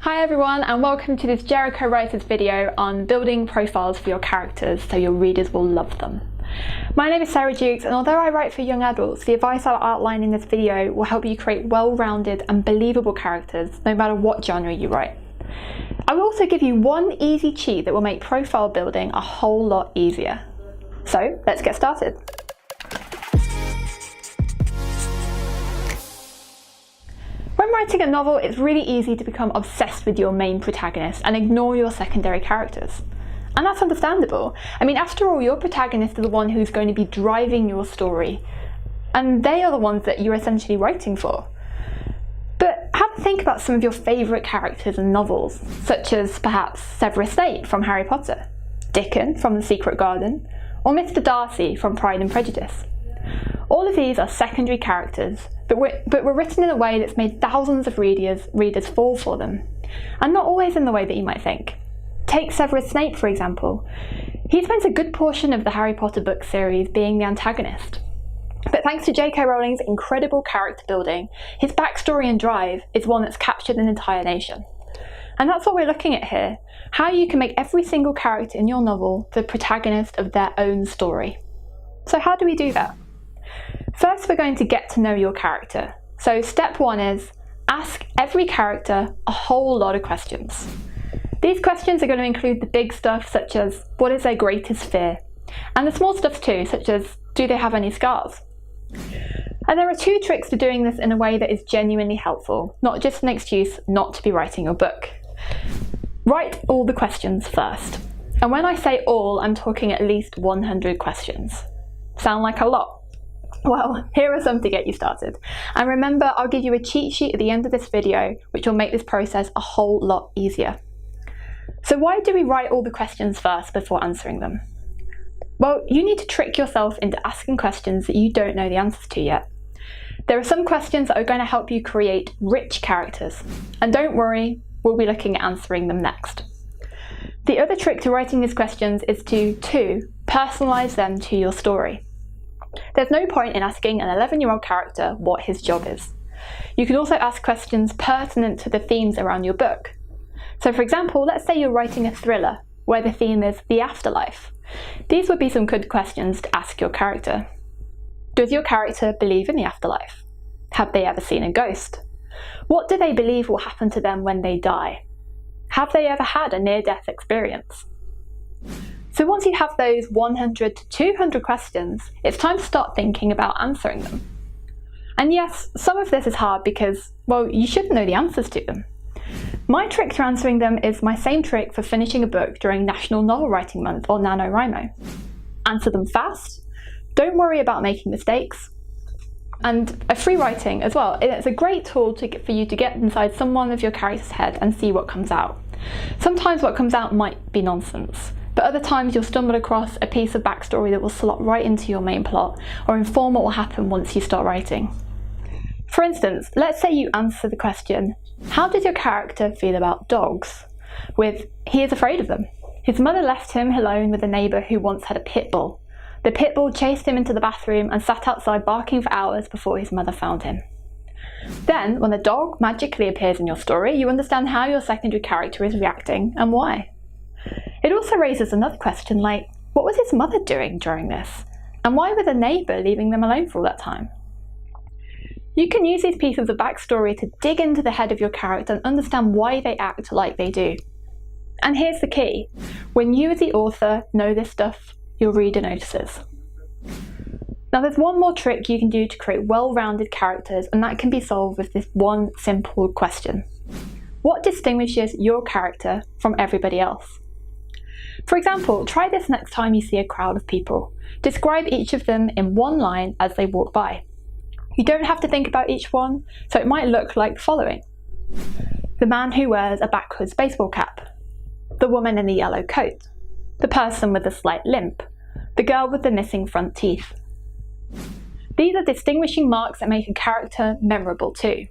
Hi everyone, and welcome to this Jericho Writers video on building profiles for your characters so your readers will love them. My name is Sarah Juckes, and although I write for young adults, the advice I'll outline in this video will help you create well-rounded and believable characters no matter what genre you write. I will also give you one easy cheat that will make profile building a whole lot easier. So let's get started. When writing a novel, it's really easy to become obsessed with your main protagonist and ignore your secondary characters. And that's understandable. I mean, after all, your protagonist is the one who's going to be driving your story, and they are the ones that you're essentially writing for. But have a think about some of your favourite characters in novels, such as perhaps Severus Snape from Harry Potter, Dickon from The Secret Garden, or Mr. Darcy from Pride and Prejudice. All of these are secondary characters, but were written in a way that's made thousands of readers fall for them, and not always in the way that you might think. Take Severus Snape, for example. He spends a good portion of the Harry Potter book series being the antagonist. But thanks to J.K. Rowling's incredible character building, his backstory and drive is one that's captured an entire nation. And that's what we're looking at here, how you can make every single character in your novel the protagonist of their own story. So how do we do that? First, we're going to get to know your character. So step one is ask every character a whole lot of questions. These questions are going to include the big stuff such as what is their greatest fear, and the small stuff too, such as do they have any scars? And there are two tricks to doing this in a way that is genuinely helpful, not just an excuse not to be writing your book. Write all the questions first. And when I say all, I'm talking at least 100 questions. Sound like a lot? Well, here are some to get you started. And remember, I'll give you a cheat sheet at the end of this video, which will make this process a whole lot easier. So why do we write all the questions first before answering them? Well, you need to trick yourself into asking questions that you don't know the answers to yet. There are some questions that are going to help you create rich characters. And don't worry, we'll be looking at answering them next. The other trick to writing these questions is to, personalise them to your story. There's no point in asking an 11-year-old character what his job is. You can also ask questions pertinent to the themes around your book. So for example, let's say you're writing a thriller where the theme is the afterlife. These would be some good questions to ask your character. Does your character believe in the afterlife? Have they ever seen a ghost? What do they believe will happen to them when they die? Have they ever had a near-death experience? So once you have those 100 to 200 questions, it's time to start thinking about answering them. And yes, some of this is hard because, well, you should know the answers to them. My trick to answering them is my same trick for finishing a book during National Novel Writing Month, or NaNoWriMo. Answer them fast, don't worry about making mistakes, and a free writing as well. It's a great tool for you to get inside someone of your character's head and see what comes out. Sometimes what comes out might be nonsense, but other times you'll stumble across a piece of backstory that will slot right into your main plot or inform what will happen once you start writing. For instance, let's say you answer the question, how does your character feel about dogs? With, he is afraid of them. His mother left him alone with a neighbour who once had a pit bull. The pit bull chased him into the bathroom and sat outside barking for hours before his mother found him. Then, when the dog magically appears in your story, you understand how your secondary character is reacting and why. It also raises another question like, what was his mother doing during this? And why were the neighbour leaving them alone for all that time? You can use these pieces of backstory to dig into the head of your character and understand why they act like they do. And here's the key. When you as the author know this stuff, your reader notices. Now there's one more trick you can do to create well-rounded characters, and that can be solved with this one simple question. What distinguishes your character from everybody else? For example, try this next time you see a crowd of people. Describe each of them in one line as they walk by. You don't have to think about each one, so it might look like the following. The man who wears a backwards baseball cap. The woman in the yellow coat. The person with a slight limp. The girl with the missing front teeth. These are distinguishing marks that make a character memorable too.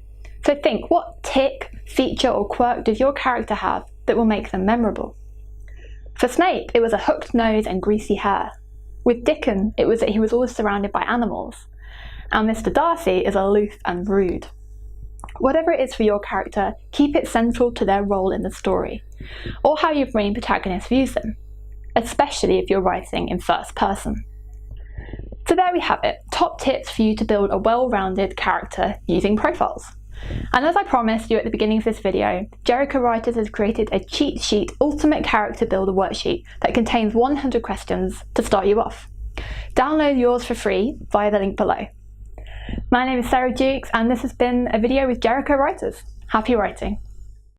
So think, what tick, feature or quirk does your character have that will make them memorable? For Snape, it was a hooked nose and greasy hair. With Dickon, it was that he was always surrounded by animals. And Mr. Darcy is aloof and rude. Whatever it is for your character, keep it central to their role in the story, or how your main protagonist views them, especially if you're writing in first person. So there we have it, top tips for you to build a well-rounded character using profiles. And as I promised you at the beginning of this video, Jericho Writers has created a cheat sheet ultimate character builder worksheet that contains 100 questions to start you off. Download yours for free via the link below. My name is Sarah Juckes and this has been a video with Jericho Writers. Happy writing!